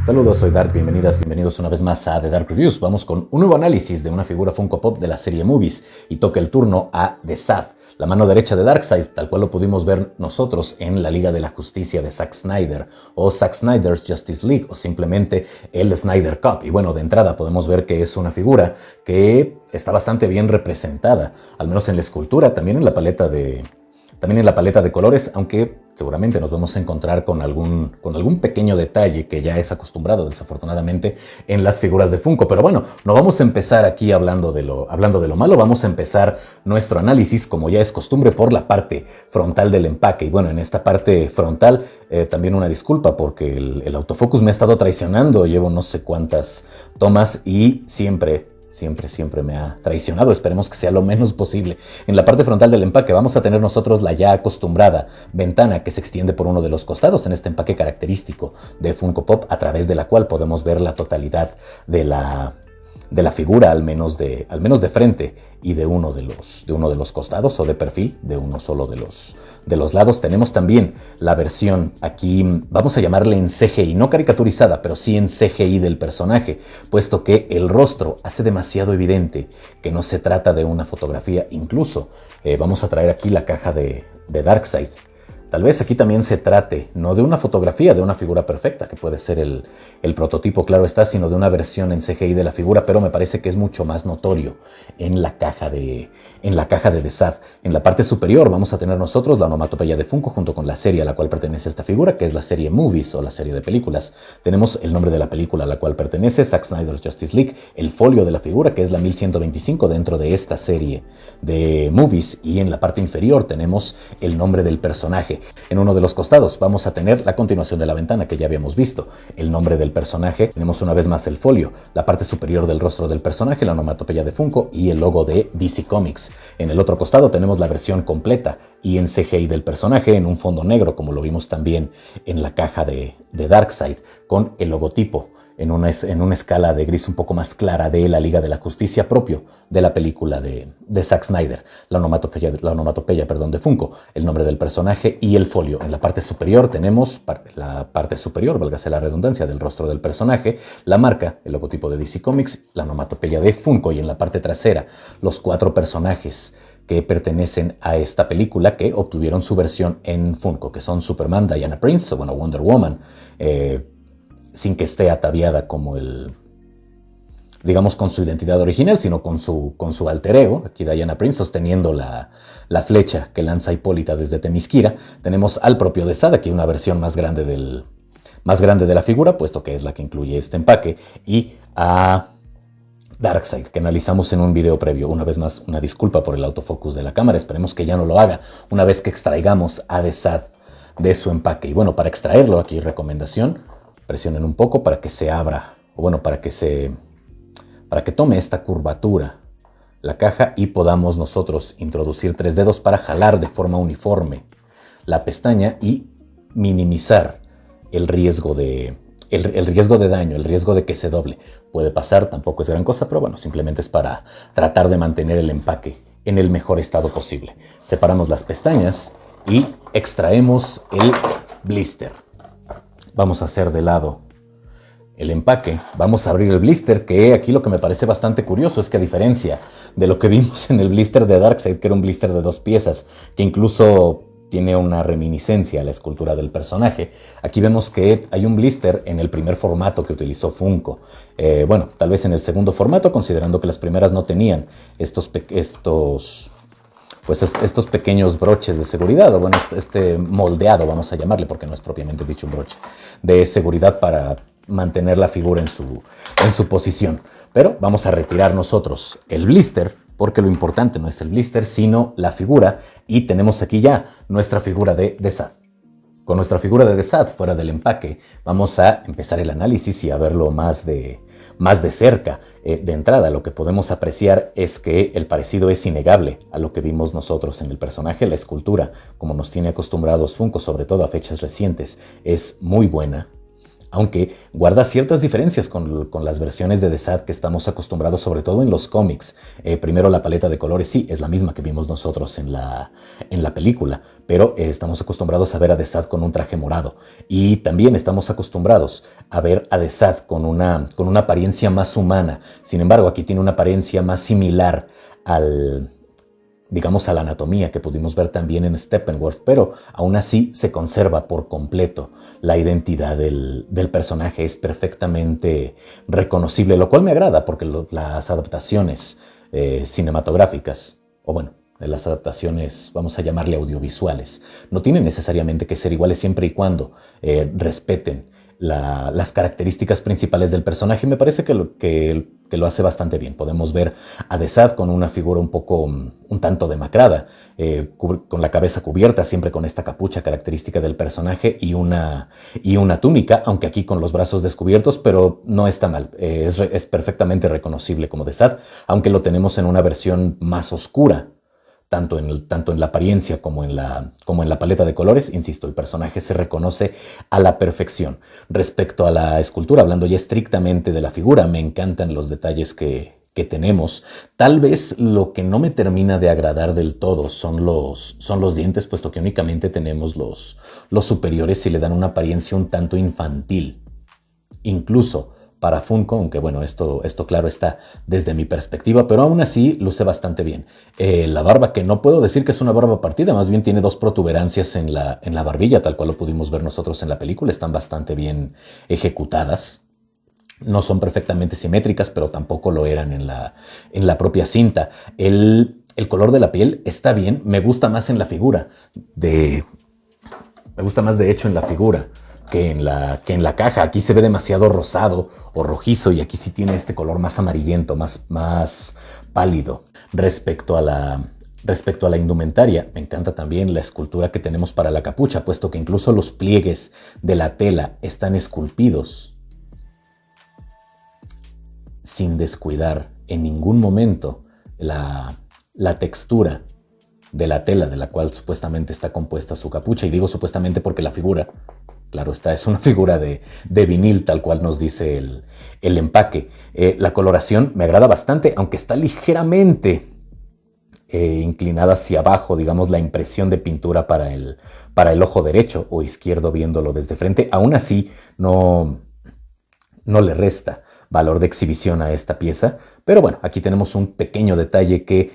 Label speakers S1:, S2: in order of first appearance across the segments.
S1: Saludos, soy Dark, bienvenidos una vez más a The Dark Reviews. Vamos con un nuevo análisis de una figura Funko Pop de la serie Movies y toca el turno a The Sad, la mano derecha de Darkseid, tal cual lo pudimos ver nosotros en la Liga de la Justicia de Zack Snyder o Zack Snyder's Justice League o simplemente el Snyder Cut. Y bueno, de entrada podemos ver que es una figura que está bastante bien representada, al menos en la escultura, también en la paleta de colores, aunque seguramente nos vamos a encontrar con algún pequeño detalle que ya es acostumbrado desafortunadamente en las figuras de Funko. Pero bueno, no vamos a empezar aquí hablando de lo malo, vamos a empezar nuestro análisis como ya es costumbre por la parte frontal del empaque. Y bueno, en esta parte frontal también una disculpa porque el autofocus me ha estado traicionando, llevo no sé cuántas tomas y siempre me ha traicionado. Esperemos que sea lo menos posible. En la parte frontal del empaque vamos a tener nosotros la ya acostumbrada ventana que se extiende por uno de los costados en este empaque característico de Funko Pop, a través de la cual podemos ver la totalidad de la figura, al menos de frente y de uno de los costados, o de perfil de uno solo de los lados. Tenemos también la versión aquí, vamos a llamarle en CGI, no caricaturizada, pero sí en CGI del personaje, puesto que el rostro hace demasiado evidente que no se trata de una fotografía. Incluso vamos a traer aquí la caja de Darkseid. Tal vez aquí también se trate no de una fotografía de una figura perfecta, que puede ser el prototipo, claro está, sino de una versión en CGI de la figura, pero me parece que es mucho más notorio en la caja de The Sad. En la parte superior vamos a tener nosotros la onomatopeya de Funko junto con la serie a la cual pertenece esta figura, que es la serie Movies o la serie de películas. Tenemos el nombre de la película a la cual pertenece, Zack Snyder's Justice League, el folio de la figura, que es la 1125 dentro de esta serie de Movies, y en la parte inferior tenemos el nombre del personaje. En uno de los costados vamos a tener la continuación de la ventana que ya habíamos visto, el nombre del personaje. Tenemos una vez más el folio, la parte superior del rostro del personaje, la onomatopeya de Funko y el logo de DC Comics. En el otro costado tenemos la versión completa y en CGI del personaje en un fondo negro, como lo vimos también en la caja de Darkseid, con el logotipo en una escala de gris un poco más clara de la Liga de la Justicia, propio de la película de Zack Snyder. La onomatopeya de Funko, el nombre del personaje y el folio. En la parte superior tenemos la parte superior, válgase la redundancia, del rostro del personaje, la marca, el logotipo de DC Comics, la onomatopeya de Funko, y en la parte trasera los 4 personajes que pertenecen a esta película que obtuvieron su versión en Funko, que son Superman, Diana Prince, o bueno, Wonder Woman, sin que esté ataviada como digamos, con su identidad original, sino con su alter ego. Aquí Diana Prince sosteniendo la flecha que lanza Hipólita desde Temisquira. Tenemos al propio The Sad, aquí una versión más grande de la figura, puesto que es la que incluye este empaque, y a Darkseid, que analizamos en un video previo. Una vez más, una disculpa por el autofocus de la cámara, esperemos que ya no lo haga una vez que extraigamos a The Sad de su empaque. Y bueno, para extraerlo, aquí recomendación: presionen un poco para que se abra, o bueno, para que tome esta curvatura la caja y podamos nosotros introducir 3 dedos para jalar de forma uniforme la pestaña y minimizar el riesgo de daño, el riesgo de que se doble. Puede pasar, tampoco es gran cosa, pero bueno, simplemente es para tratar de mantener el empaque en el mejor estado posible. Separamos las pestañas y extraemos el blister. Vamos a hacer de lado el empaque, vamos a abrir el blister, que aquí lo que me parece bastante curioso es que, a diferencia de lo que vimos en el blister de Darkseid, que era un blister de 2 piezas, que incluso tiene una reminiscencia a la escultura del personaje, aquí vemos que hay un blister en el primer formato que utilizó Funko. Bueno, tal vez en el segundo formato, considerando que las primeras no tenían estos pequeños broches de seguridad, o bueno, este moldeado, vamos a llamarle, porque no es propiamente dicho un broche de seguridad para mantener la figura en su posición. Pero vamos a retirar nosotros el blister, porque lo importante no es el blister, sino la figura, y tenemos aquí ya nuestra figura de The Sad. Con nuestra figura de The Sad fuera del empaque, vamos a empezar el análisis y a verlo más de cerca. De entrada, lo que podemos apreciar es que el parecido es innegable a lo que vimos nosotros en el personaje. La escultura, como nos tiene acostumbrados Funko, sobre todo a fechas recientes, es muy buena. aunque guarda ciertas diferencias con las versiones de Desad que estamos acostumbrados, sobre todo en los cómics. Primero, la paleta de colores sí es la misma que vimos nosotros en la película, pero estamos acostumbrados a ver a Desad con un traje morado, y también estamos acostumbrados a ver a Desad con una apariencia más humana. Sin embargo, aquí tiene una apariencia más similar digamos, a la anatomía que pudimos ver también en Steppenwolf, pero aún así se conserva por completo la identidad del personaje. Es perfectamente reconocible, lo cual me agrada porque las adaptaciones cinematográficas, o bueno, las adaptaciones, vamos a llamarle audiovisuales, no tienen necesariamente que ser iguales siempre y cuando respeten las características principales del personaje. Me parece que lo hace bastante bien. Podemos ver a Desad con una figura un tanto demacrada, con la cabeza cubierta, siempre con esta capucha característica del personaje y una túnica, aunque aquí con los brazos descubiertos, pero no está mal. Es perfectamente reconocible como Desad, aunque lo tenemos en una versión más oscura. Tanto en la apariencia como en la paleta de colores. Insisto, el personaje se reconoce a la perfección. Respecto a la escultura, hablando ya estrictamente de la figura, me encantan los detalles que tenemos. Tal vez lo que no me termina de agradar del todo son los dientes, puesto que únicamente tenemos los superiores y le dan una apariencia un tanto infantil. Incluso para Funko, aunque bueno, esto claro está desde mi perspectiva, pero aún así luce bastante bien. La barba, que no puedo decir que es una barba partida, más bien tiene dos protuberancias en la barbilla, tal cual lo pudimos ver nosotros en la película. Están bastante bien ejecutadas. No son perfectamente simétricas, pero tampoco lo eran en la propia cinta. El color de la piel está bien, me gusta más en la figura. Me gusta más de hecho en la figura que en la caja. Aquí se ve demasiado rosado o rojizo, y aquí sí tiene este color más amarillento, más pálido. Respecto a la indumentaria, me encanta también la escultura que tenemos para la capucha, puesto que incluso los pliegues de la tela están esculpidos sin descuidar en ningún momento la textura de la tela de la cual supuestamente está compuesta su capucha. Y digo supuestamente porque la figura, claro está, es una figura de vinil, tal cual nos dice el empaque. La coloración me agrada bastante, aunque está ligeramente inclinada hacia abajo, digamos, la impresión de pintura para el ojo derecho o izquierdo viéndolo desde frente. Aún así, no le resta valor de exhibición a esta pieza. Pero bueno, aquí tenemos un pequeño detalle que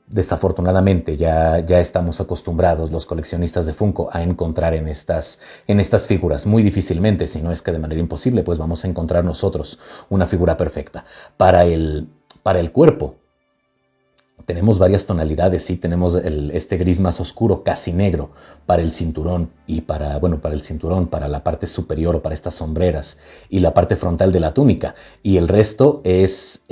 S1: desafortunadamente ya estamos acostumbrados los coleccionistas de Funko a encontrar en estas figuras. Muy difícilmente, si no es que de manera imposible, pues vamos a encontrar nosotros una figura perfecta. Para el cuerpo tenemos varias tonalidades. Sí, tenemos este gris más oscuro, casi negro, para el cinturón y para el cinturón, para la parte superior o para estas sombreras y la parte frontal de la túnica. Y el resto es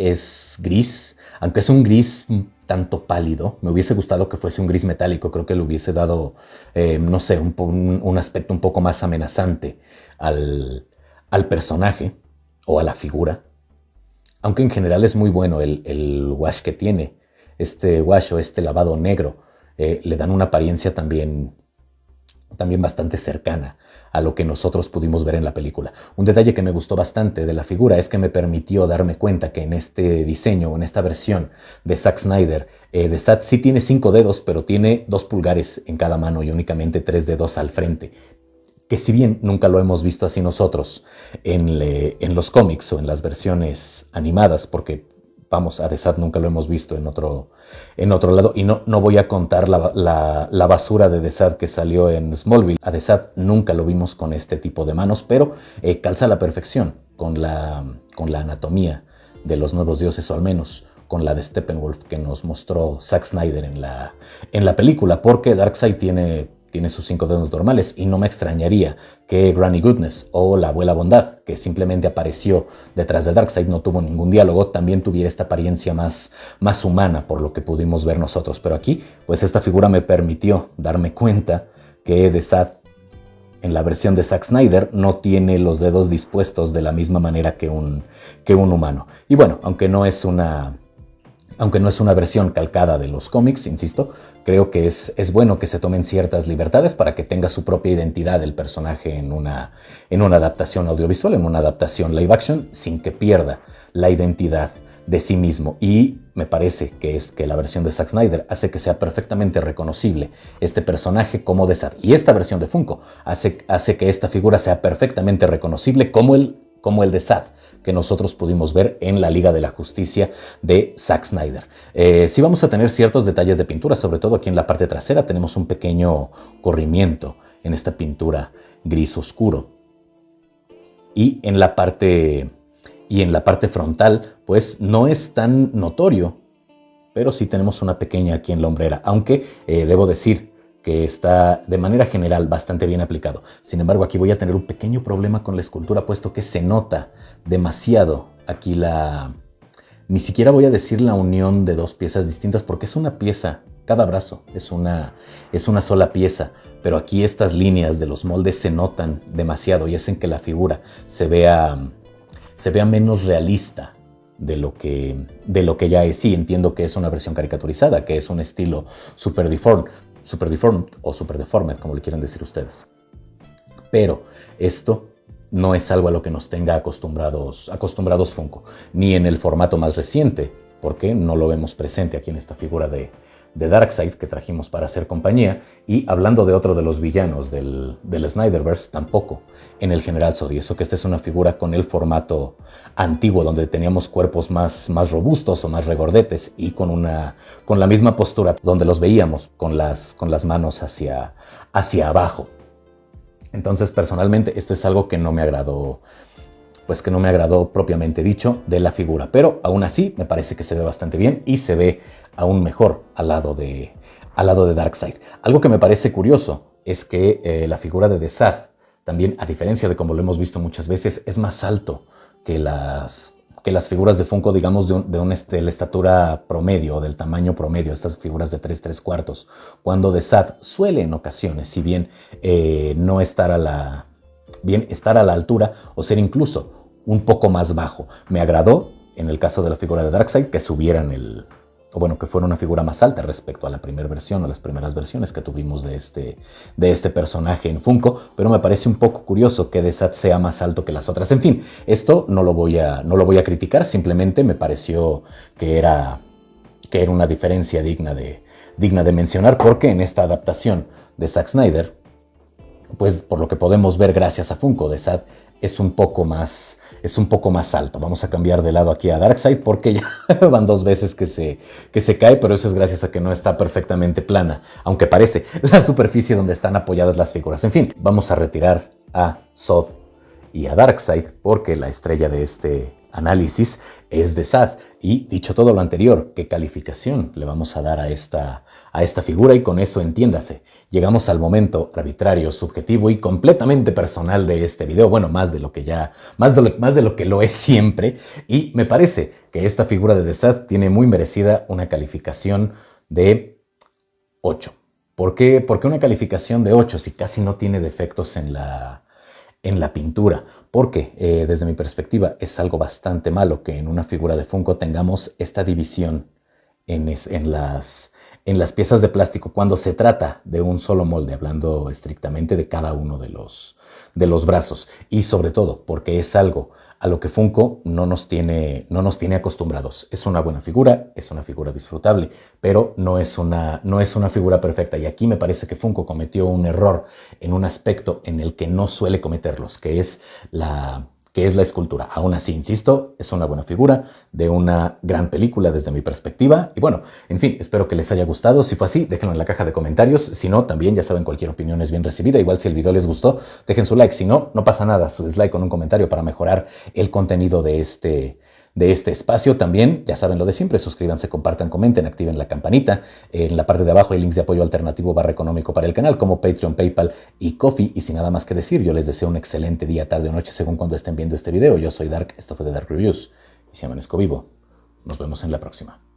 S1: gris, aunque es un gris tanto pálido. Me hubiese gustado que fuese un gris metálico. Creo que le hubiese dado, no sé, un aspecto un poco más amenazante al personaje o a la figura. Aunque en general es muy bueno el wash que tiene. Este wash o este lavado negro le dan una apariencia también bastante cercana a lo que nosotros pudimos ver en la película. Un detalle que me gustó bastante de la figura es que me permitió darme cuenta que en este diseño, en esta versión de Zack Snyder, Desad sí tiene 5 dedos, pero tiene 2 pulgares en cada mano y únicamente 3 dedos al frente. Que si bien nunca lo hemos visto así nosotros en los cómics o en las versiones animadas, porque vamos, a Desad nunca lo hemos visto en otro lado, y no voy a contar la basura de Desad que salió en Smallville. A Desad nunca lo vimos con este tipo de manos, pero calza a la perfección con la anatomía de los nuevos dioses, o al menos con la de Steppenwolf que nos mostró Zack Snyder en la película, porque Darkseid tiene sus 5 dedos normales, y no me extrañaría que Granny Goodness o la Abuela Bondad, que simplemente apareció detrás de Darkseid, no tuvo ningún diálogo, también tuviera esta apariencia más humana, por lo que pudimos ver nosotros. Pero aquí, pues esta figura me permitió darme cuenta que Desad, en la versión de Zack Snyder, no tiene los dedos dispuestos de la misma manera que un humano. Y bueno, aunque no es una Aunque no es una versión calcada de los cómics, insisto, creo que es bueno que se tomen ciertas libertades para que tenga su propia identidad el personaje en una adaptación audiovisual, en una adaptación live action, sin que pierda la identidad de sí mismo. Y me parece que la versión de Zack Snyder hace que sea perfectamente reconocible este personaje como de Zod. Y esta versión de Funko hace que esta figura sea perfectamente reconocible como el de Zod que nosotros pudimos ver en la Liga de la Justicia de Zack Snyder. Sí vamos a tener ciertos detalles de pintura, sobre todo aquí en la parte trasera tenemos un pequeño corrimiento en esta pintura gris oscuro. Y en la parte frontal, pues no es tan notorio, pero sí tenemos una pequeña aquí en la hombrera, aunque debo decir que está de manera general bastante bien aplicado. Sin embargo, aquí voy a tener un pequeño problema con la escultura, puesto que se nota demasiado aquí ni siquiera voy a decir la unión de dos piezas distintas, porque es una pieza, cada brazo es una sola pieza, pero aquí estas líneas de los moldes se notan demasiado y hacen que la figura se vea menos realista de lo que ya es. Sí, entiendo que es una versión caricaturizada, que es un estilo super deformed o super deformed, como le quieran decir ustedes. Pero esto no es algo a lo que nos tenga acostumbrados Funko, ni en el formato más reciente, porque no lo vemos presente aquí en esta figura de Darkseid que trajimos para hacer compañía. Y hablando de otro de los villanos del Snyderverse, tampoco en el General Zod. Y eso que esta es una figura con el formato antiguo, donde teníamos cuerpos más robustos o más regordetes, y con la misma postura, donde los veíamos con las manos hacia abajo. Entonces, personalmente, esto es algo que no me agradó, pues que no me agradó propiamente dicho de la figura, pero aún así me parece que se ve bastante bien y se ve aún mejor al lado de Darkseid. Algo que me parece curioso es que la figura de Zod también, a diferencia de como lo hemos visto muchas veces, es más alto que las figuras de Funko, digamos, de la estatura promedio, del tamaño promedio, estas figuras de 3/4, cuando de Zod suele en ocasiones, si bien no estar a la altura o ser incluso un poco más bajo. Me agradó, en el caso de la figura de Darkseid, que que fuera una figura más alta respecto a la primera versión o las primeras versiones que tuvimos de este personaje en Funko, pero me parece un poco curioso que Zod sea más alto que las otras. En fin, esto no lo voy a criticar, simplemente me pareció que era una diferencia digna de mencionar, porque en esta adaptación de Zack Snyder, pues por lo que podemos ver gracias a Funko, Zod es un poco más alto. Vamos a cambiar de lado aquí a Darkseid, porque ya van 2 veces que se cae, pero eso es gracias a que no está perfectamente plana, aunque parece la superficie donde están apoyadas las figuras. En fin, vamos a retirar a Zod y a Darkseid, porque la estrella de este análisis es de Zod. Y dicho todo lo anterior, ¿qué calificación le vamos a dar a esta figura? Y con eso, entiéndase, llegamos al momento arbitrario, subjetivo y completamente personal de este video. Bueno, más de lo que lo es siempre. Y me parece que esta figura de Zod tiene muy merecida una calificación de 8. ¿Por qué una calificación de 8 si casi no tiene defectos en la pintura? Porque desde mi perspectiva es algo bastante malo que en una figura de Funko tengamos esta división en las piezas de plástico cuando se trata de un solo molde, hablando estrictamente de cada uno de los brazos. Y sobre todo porque es algo a lo que Funko no nos tiene acostumbrados. Es una buena figura, es una figura disfrutable, pero no es una figura perfecta. Y aquí me parece que Funko cometió un error en un aspecto en el que no suele cometerlos, que es la escultura. Aún así, insisto, es una buena figura de una gran película desde mi perspectiva. Y bueno, en fin, espero que les haya gustado. Si fue así, déjenlo en la caja de comentarios. Si no, también ya saben, cualquier opinión es bien recibida. Igual si el video les gustó, dejen su like. Si no, no pasa nada, su dislike con un comentario para mejorar el contenido de este espacio. También, ya saben lo de siempre, suscríbanse, compartan, comenten, activen la campanita. En la parte de abajo hay links de apoyo alternativo /económico para el canal, como Patreon, PayPal y Ko-fi. Y sin nada más que decir, yo les deseo un excelente día, tarde o noche, según cuando estén viendo este video. Yo soy Dark, esto fue de Dark Reviews, y si amanezco vivo, nos vemos en la próxima.